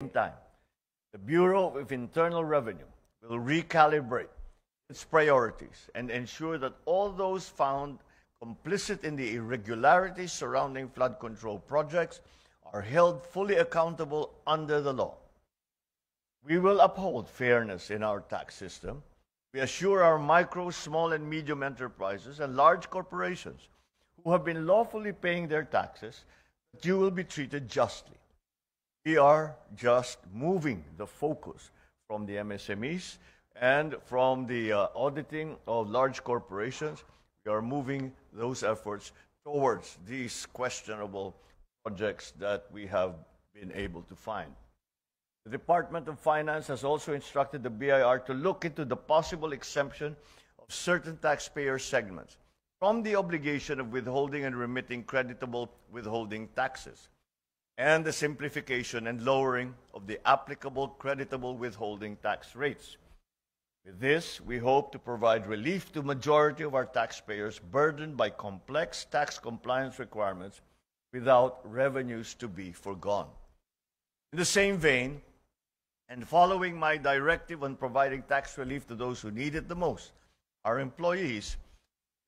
same time, the Bureau of Internal Revenue will recalibrate its priorities and ensure that all those found complicit in the irregularities surrounding flood control projects are held fully accountable under the law. We will uphold fairness in our tax system. We assure our micro, small, and medium enterprises and large corporations who have been lawfully paying their taxes that you will be treated justly. We are just moving the focus from the MSMEs and from the auditing of large corporations. We are moving those efforts towards these questionable projects that we have been able to find. The Department of Finance has also instructed the BIR to look into the possible exemption of certain taxpayer segments from the obligation of withholding and remitting creditable withholding taxes, and the simplification and lowering of the applicable creditable withholding tax rates. With this, we hope to provide relief to majority of our taxpayers burdened by complex tax compliance requirements without revenues to be foregone. In the same vein, and following my directive on providing tax relief to those who need it the most, our employees,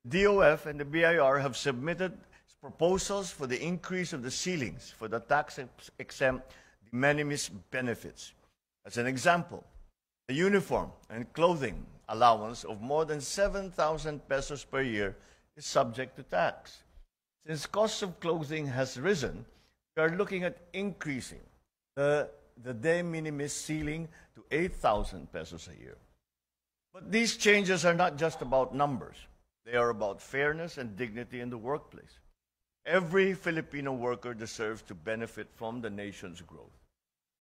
DOF and the BIR have submitted proposals for the increase of the ceilings for the tax-exempt de minimis benefits. As an example, the uniform and clothing allowance of more than 7,000 pesos per year is subject to tax. Since cost of clothing has risen, we are looking at increasing the de minimis ceiling to 8,000 pesos a year. But these changes are not just about numbers. They are about fairness and dignity in the workplace. Every Filipino worker deserves to benefit from the nation's growth.